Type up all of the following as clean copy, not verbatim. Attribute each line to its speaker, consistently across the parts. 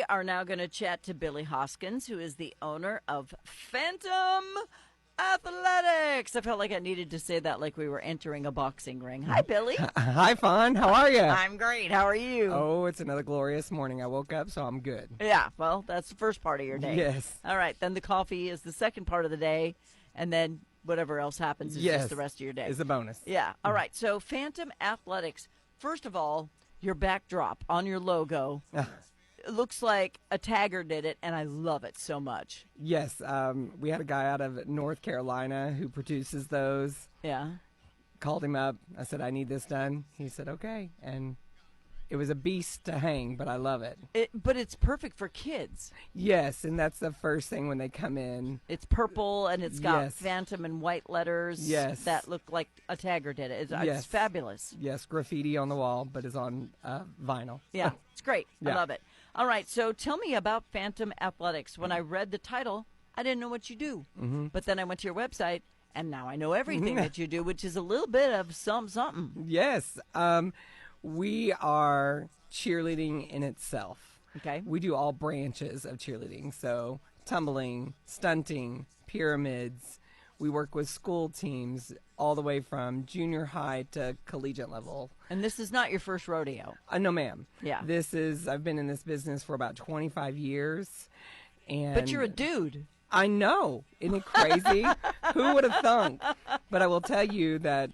Speaker 1: We are now going to chat to Billy Hoskins, who is the owner of Phantom Athletics. I felt like I needed to say that like we were entering a boxing ring. Hi, Billy.
Speaker 2: Hi, Fawn. How are you?
Speaker 1: I'm great. How are you?
Speaker 2: Oh, it's another glorious morning. I woke up, so I'm good.
Speaker 1: Yeah, well, that's the first part of your day.
Speaker 2: Yes.
Speaker 1: All right, then the coffee is the second part of the day, and then whatever else happens is just the rest of your day.
Speaker 2: It's a bonus.
Speaker 1: Yeah. All right, so Phantom Athletics. First of all, your backdrop on your logo. It looks like a tagger did it, and I love it so much.
Speaker 2: Yes, we had a guy out of North Carolina who produces those.
Speaker 1: Yeah.
Speaker 2: Called him up. I said, I need this done. He said, okay. And it was a beast to hang, but I love it.
Speaker 1: But it's perfect for kids.
Speaker 2: Yes, and that's the first thing when they come in.
Speaker 1: It's purple, and it's got Phantom and white letters that look like a tagger did it. It's fabulous.
Speaker 2: Yes, graffiti on the wall, but it's on vinyl.
Speaker 1: Yeah, it's great. I love it. All right, so tell me about Phantom Athletics. When I read the title, I didn't know what you do. Mm-hmm. But then I went to your website, and now I know everything that you do, which is a little bit of something.
Speaker 2: Yes. We are cheerleading in itself.
Speaker 1: Okay.
Speaker 2: We do all branches of cheerleading, so tumbling, stunting, pyramids. We work with school teams all the way from junior high to collegiate level.
Speaker 1: And this is not your first rodeo.
Speaker 2: No, ma'am.
Speaker 1: Yeah.
Speaker 2: I've been in this business for about 25 years.
Speaker 1: But you're a dude.
Speaker 2: I know. Isn't it crazy? Who would have thunk? But I will tell you that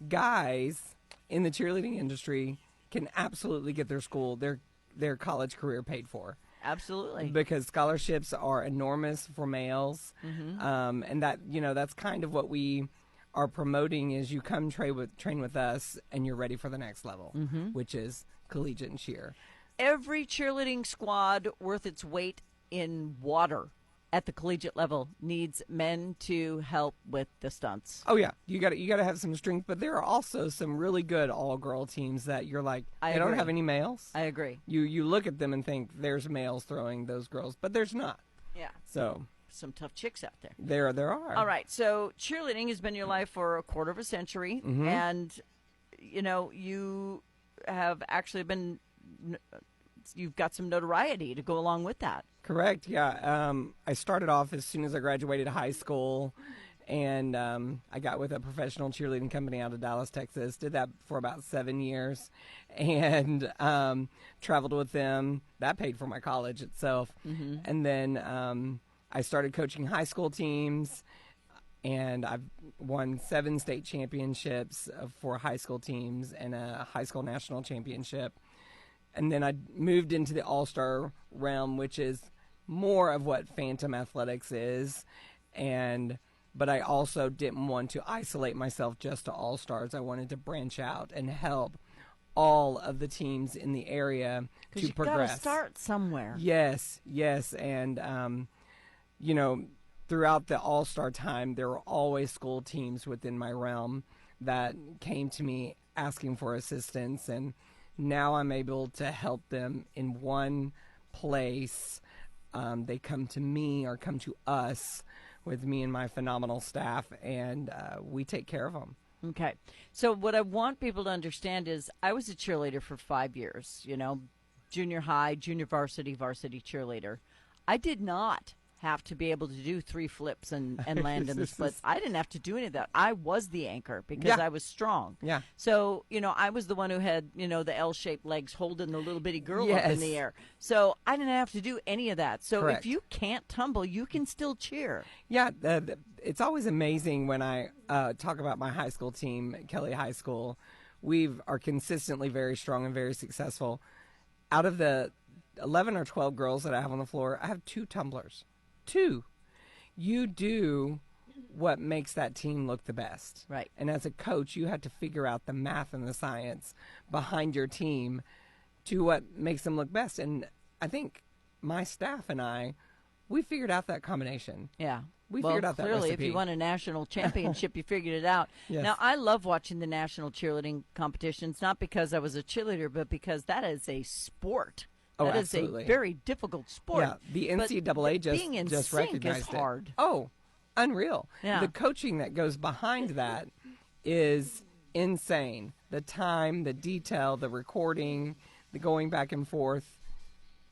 Speaker 2: guys in the cheerleading industry can absolutely get their college career paid for.
Speaker 1: Absolutely.
Speaker 2: Because scholarships are enormous for males. Mm-hmm. And that's kind of what we are promoting is you come train with us and you're ready for the next level, which is collegiate and cheer.
Speaker 1: Every cheerleading squad worth its weight in water at the collegiate level needs men to help with the stunts.
Speaker 2: Oh yeah, you got to have some strength, but there are also some really good all-girl teams that you're like, they don't have any males.
Speaker 1: I agree.
Speaker 2: You look at them and think there's males throwing those girls, but there's not.
Speaker 1: Yeah.
Speaker 2: So
Speaker 1: some tough chicks out there.
Speaker 2: There are.
Speaker 1: All right, so cheerleading has been your life for a quarter of a century, and you have actually been. You've got some notoriety to go along with that.
Speaker 2: Correct, yeah. I started off as soon as I graduated high school, and I got with a professional cheerleading company out of Dallas, Texas. Did that for about 7 years, and traveled with them. That paid for my college itself. Mm-hmm. And then I started coaching high school teams, and I've won 7 state championships for high school teams and a high school national championship. And then I moved into the all-star realm, which is more of what Phantom Athletics is. But I also didn't want to isolate myself just to all-stars. I wanted to branch out and help all of the teams in the area to progress. Because
Speaker 1: you've got to start somewhere.
Speaker 2: Yes. And, throughout the all-star time, there were always school teams within my realm that came to me asking for assistance, and now I'm able to help them in one place. They come to me or come to us with me and my phenomenal staff, and we take care of them.
Speaker 1: Okay. So what I want people to understand is I was a cheerleader for 5 years, junior high, junior varsity, varsity cheerleader. I did not have to be able to do 3 flips and land in the splits. I didn't have to do any of that. I was the anchor because I was strong.
Speaker 2: Yeah.
Speaker 1: So, I was the one who had, the L-shaped legs holding the little bitty girl up in the air. So I didn't have to do any of that. So if you can't tumble, you can still cheer.
Speaker 2: Yeah. It's always amazing when I talk about my high school team, Kelly High School. We are consistently very strong and very successful. Out of the 11 or 12 girls that I have on the floor, I have 2 tumblers. 2. You do what makes that team look the best.
Speaker 1: Right.
Speaker 2: And as a coach, you have to figure out the math and the science behind your team to what makes them look best. And I think my staff and we figured out that combination.
Speaker 1: Yeah.
Speaker 2: We figured out that
Speaker 1: clearly,
Speaker 2: recipe.
Speaker 1: If you won a national championship, you figured it out.
Speaker 2: Yes.
Speaker 1: Now, I love watching the national cheerleading competitions, not because I was a cheerleader, but because that is a sport. That is a very difficult sport.
Speaker 2: Yeah, the NCAA just recognized
Speaker 1: is hard.
Speaker 2: It. Oh, unreal.
Speaker 1: Yeah.
Speaker 2: The coaching that goes behind that is insane. The time, the detail, the recording, the going back and forth.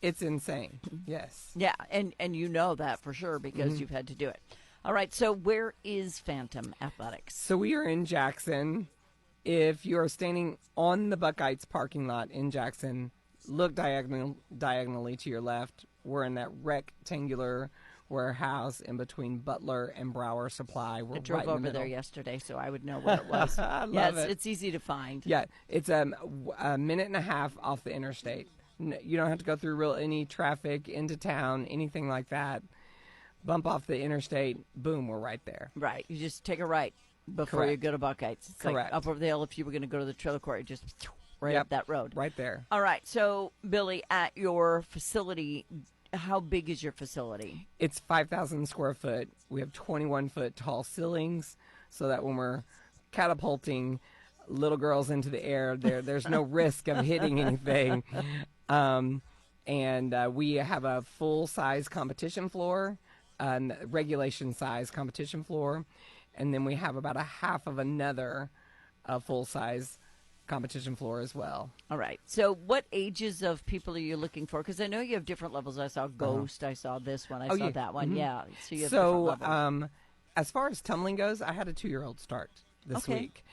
Speaker 2: It's insane. Yes.
Speaker 1: Yeah, and you know that for sure because you've had to do it. All right, so where is Phantom Athletics?
Speaker 2: So we are in Jackson. If you are standing on the Buckeyes parking lot in Jackson, look diagonally to your left. We're in that rectangular warehouse in between Butler and Brower Supply. We're
Speaker 1: I drove
Speaker 2: right in the
Speaker 1: over
Speaker 2: middle.
Speaker 1: there yesterday, so I would know where it was.
Speaker 2: I love it.
Speaker 1: It's easy to find.
Speaker 2: Yeah, it's a minute and a half off the interstate. You don't have to go through any traffic into town, anything like that. Bump off the interstate, boom, we're right there.
Speaker 1: Right, you just take a right before
Speaker 2: Correct.
Speaker 1: you go to Buckeyes. It's
Speaker 2: Correct.
Speaker 1: like up over the hill if you were going to go to the trailer court, just right
Speaker 2: Yep.
Speaker 1: up that road.
Speaker 2: Right there.
Speaker 1: All right, so Billy, at your facility, how big is your facility?
Speaker 2: It's 5,000 square foot. We have 21-foot tall ceilings so that when we're catapulting little girls into the air, there's no risk of hitting anything. And we have a full-size competition floor, regulation-size competition floor, and then we have about a half of another full-size competition floor as well.
Speaker 1: All right. So what ages of people are you looking for? Because I know you have different levels. I saw Ghost. I saw this one. I saw that one. Yeah. So you have different levels.
Speaker 2: As far as tumbling goes, I had a 2-year-old start this week.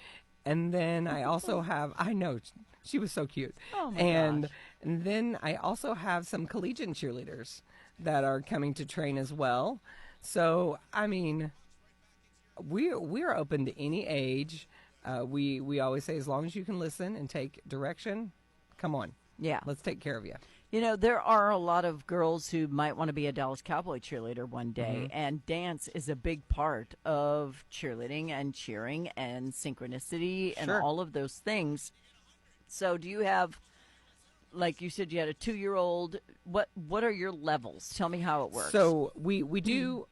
Speaker 2: And then I also have, I know, she was so cute.
Speaker 1: Oh, my gosh.
Speaker 2: And then I also have some collegiate cheerleaders that are coming to train as well. So, I mean, we're open to any age. We always say as long as you can listen and take direction, come on.
Speaker 1: Yeah.
Speaker 2: Let's take care of you.
Speaker 1: You know, there are a lot of girls who might want to be a Dallas Cowboy cheerleader one day, and dance is a big part of cheerleading and cheering and synchronicity and
Speaker 2: Sure.
Speaker 1: all of those things. So do you have, like you said, you had a 2-year-old. What are your levels? Tell me how it works.
Speaker 2: So we do,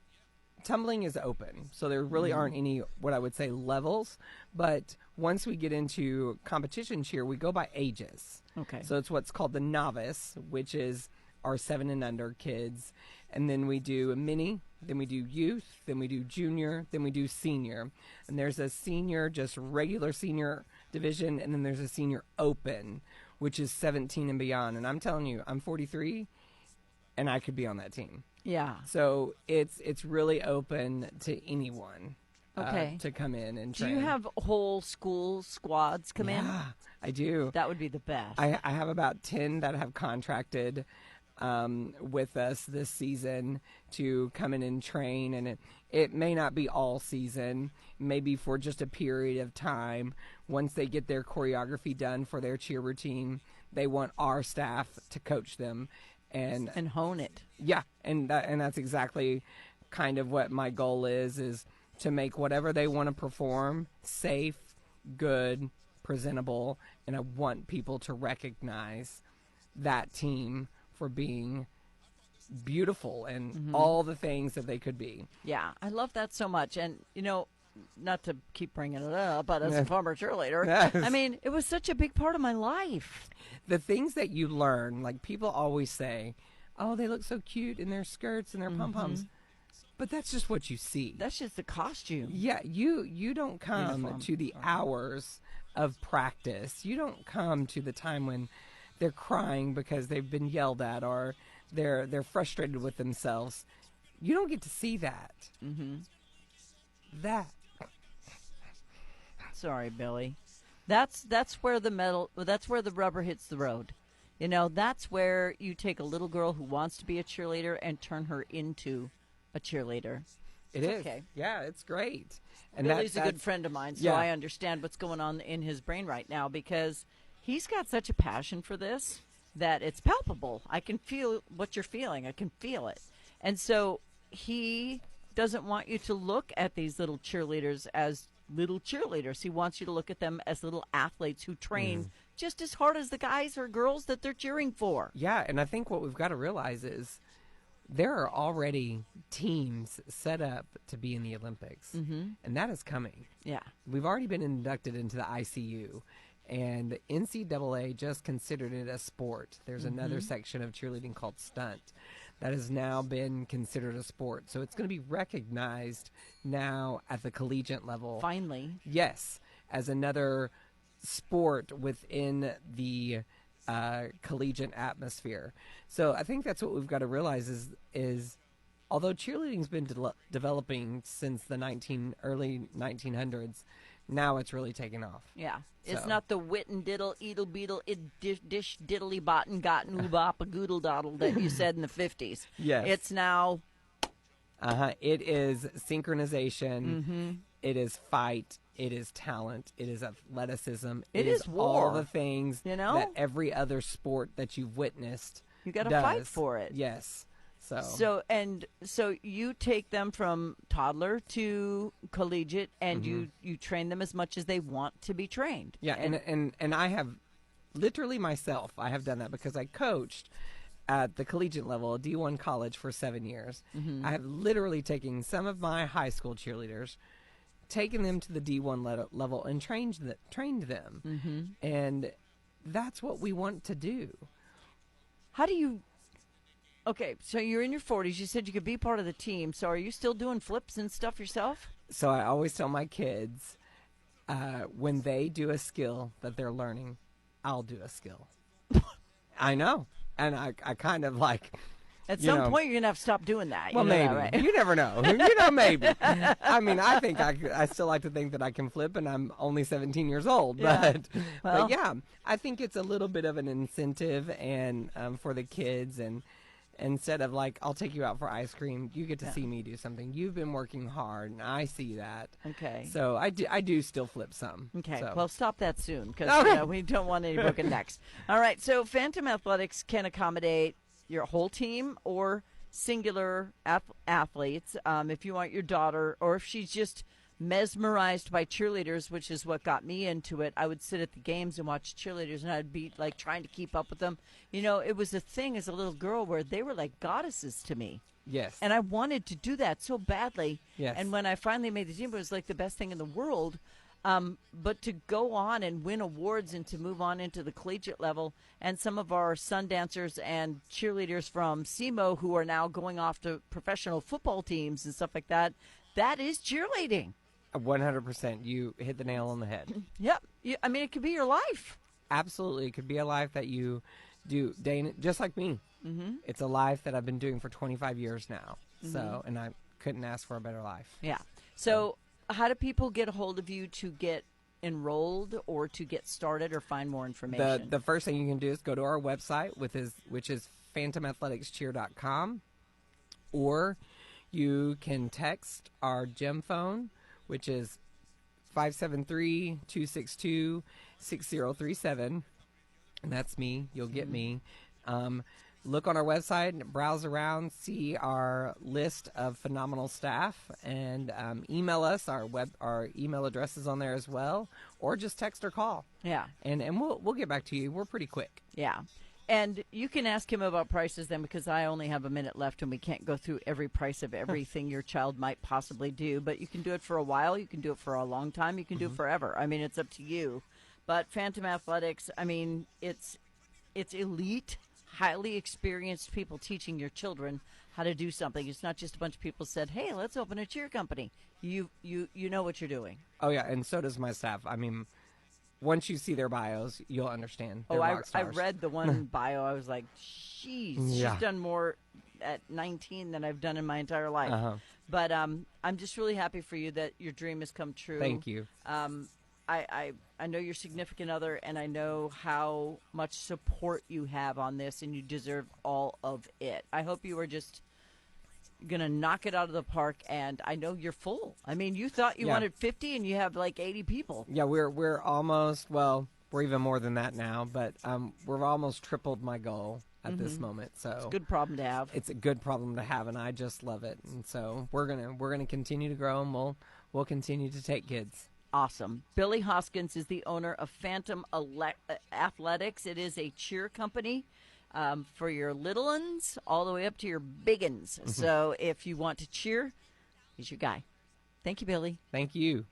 Speaker 2: tumbling is open. So there really aren't any, what I would say, levels. But once we get into competition cheer, we go by ages.
Speaker 1: Okay.
Speaker 2: So it's what's called the novice, which is our 7 and under kids. And then we do a mini, then we do youth, then we do junior, then we do senior. And there's a senior, just regular senior division, and then there's a senior open, which is 17 and beyond. And I'm telling you, I'm 43, and I could be on that team.
Speaker 1: Yeah.
Speaker 2: So it's really open to anyone to come in and
Speaker 1: Do
Speaker 2: train.
Speaker 1: you have whole school squads come in?
Speaker 2: Yeah, I do.
Speaker 1: That would be the best.
Speaker 2: I have about 10 that have contracted with us this season to come in and train, and it may not be all season, maybe for just a period of time. Once they get their choreography done for their cheer routine, they want our staff to coach them and
Speaker 1: hone it.
Speaker 2: Yeah, and that's exactly kind of what my goal is to make whatever they want to perform safe, good, presentable, and I want people to recognize that team for being beautiful and all the things that they could be.
Speaker 1: Yeah, I love that so much. And, you know, not to keep bringing it up, but as a former cheerleader,
Speaker 2: Yes.
Speaker 1: I mean, it was such a big part of my life.
Speaker 2: The things that you learn, like people always say, oh, they look so cute in their skirts and their pom-poms. But that's just what you see.
Speaker 1: That's just the costume.
Speaker 2: Yeah, you don't come
Speaker 1: Uniform.
Speaker 2: to the hours of practice. You don't come to the time when they're crying because they've been yelled at or they're frustrated with themselves. You don't get to see that. That.
Speaker 1: Sorry, Billy. That's where that's where the rubber hits the road. You know, that's where you take a little girl who wants to be a cheerleader and turn her into a cheerleader.
Speaker 2: It is.
Speaker 1: Okay.
Speaker 2: Yeah, it's great. And
Speaker 1: Billy's a
Speaker 2: that's
Speaker 1: good friend of mine, so
Speaker 2: yeah.
Speaker 1: I understand what's going on in his brain right now because he's got such a passion for this that it's palpable. I can feel what you're feeling. I can feel it. And so he doesn't want you to look at these little cheerleaders as little cheerleaders. He wants you to look at them as little athletes who train just as hard as the guys or girls that they're cheering for.
Speaker 2: Yeah, and I think what we've got to realize is there are already teams set up to be in the Olympics, and that is coming.
Speaker 1: Yeah.
Speaker 2: We've already been inducted into the ICU, and the NCAA just considered it a sport. There's another section of cheerleading called stunt that has now been considered a sport. So it's going to be recognized now at the collegiate level.
Speaker 1: Finally.
Speaker 2: Yes, as another sport within the collegiate atmosphere. So I think that's what we've got to realize is although cheerleading's been developing since the early 1900s, now it's really taken off.
Speaker 1: Yeah. It's
Speaker 2: So.
Speaker 1: not the wit and diddle, eedle beetle, dish diddly botten gotten oobop a goodle doddle that you said in the 50s.
Speaker 2: Yes.
Speaker 1: It's now.
Speaker 2: It is synchronization. It is fight. It is talent. It is athleticism.
Speaker 1: It is war.
Speaker 2: All the things that every other sport that you've witnessed.
Speaker 1: You got to fight for it.
Speaker 2: Yes.
Speaker 1: So you take them from toddler to collegiate, and you train them as much as they want to be trained.
Speaker 2: Yeah, and I have literally myself, I have done that because I coached at the collegiate level, a D1 college, for 7 years. I have literally taken some of my high school cheerleaders, taken them to the D1 level, and trained them. And that's what we want to do.
Speaker 1: How do you? Okay, so you're in your 40s. You said you could be part of the team. So are you still doing flips and stuff yourself?
Speaker 2: So I always tell my kids, when they do a skill that they're learning, I'll do a skill. I know. And I kind of like...
Speaker 1: At some point, you're going to have to stop doing that.
Speaker 2: Well, maybe.
Speaker 1: Right?
Speaker 2: You never know. Maybe. I mean, I think I still like to think that I can flip, and I'm only 17 years old.
Speaker 1: Yeah.
Speaker 2: But yeah, I think it's a little bit of an incentive and for the kids. And instead of like, I'll take you out for ice cream, you get to see me do something. You've been working hard, and I see that.
Speaker 1: Okay.
Speaker 2: So I do still flip some.
Speaker 1: Okay.
Speaker 2: So.
Speaker 1: Well, stop that soon because we don't want any broken necks. All right. So Phantom Athletics can accommodate your whole team or singular athletes. If you want your daughter, or if she's just mesmerized by cheerleaders, which is what got me into it, I would sit at the games and watch cheerleaders, and I'd be like trying to keep up with them. It was a thing as a little girl where they were like goddesses to me.
Speaker 2: Yes.
Speaker 1: And I wanted to do that so badly.
Speaker 2: Yes.
Speaker 1: And when I finally made the team, it was like the best thing in the world. But to go on and win awards and to move on into the collegiate level, and some of our sun dancers and cheerleaders from SEMO who are now going off to professional football teams and stuff like that, that is cheerleading.
Speaker 2: 100%. You hit the nail on the head.
Speaker 1: Yep. I mean, it could be your life.
Speaker 2: Absolutely. It could be a life that you do, Dana, just like me. It's a life that I've been doing for 25 years now. So, and I couldn't ask for a better life.
Speaker 1: Yeah. So how do people get a hold of you to get enrolled or to get started or find more information?
Speaker 2: The first thing you can do is go to our website, which is phantomathletics.cheer.com, or you can text our gym phone, which is 573-262-6037, and that's me. You'll get me. Look on our website, browse around, see our list of phenomenal staff, and email us. Our email address is on there as well, or just text or call.
Speaker 1: Yeah.
Speaker 2: And we'll get back to you. We're pretty quick.
Speaker 1: Yeah. And you can ask him about prices then, because I only have a minute left and we can't go through every price of everything your child might possibly do. But you can do it for a while. You can do it for a long time. You can do it forever. I mean, it's up to you. But Phantom Athletics, I mean, it's elite, highly experienced people teaching your children how to do something. It's not just a bunch of people said, hey, let's open a cheer company. You know what you're doing.
Speaker 2: Oh, yeah, and so does my staff. I mean, once you see their bios, you'll understand. They're
Speaker 1: I
Speaker 2: rock stars.
Speaker 1: read the one bio. I was like, jeez,
Speaker 2: Yeah.
Speaker 1: she's done more at 19 than I've done in my entire life. But I'm just really happy for you that your dream has come true.
Speaker 2: Thank you.
Speaker 1: I know your significant other, and I know how much support you have on this, and you deserve all of it. I hope you are just going to knock it out of the park, and I know you're full. I mean, you thought you wanted 50, and you have like 80 people.
Speaker 2: Yeah, we're almost, well, we're even more than that now, but we've almost tripled my goal at this moment. So
Speaker 1: it's a good problem to have.
Speaker 2: It's a good problem to have, and I just love it. And so we're gonna continue to grow, and we'll continue to take kids.
Speaker 1: Awesome. Billy Hoskins is the owner of Phantom Athletics. It is a cheer company for your little uns all the way up to your big uns. So if you want to cheer, he's your guy. Thank you, Billy.
Speaker 2: Thank you.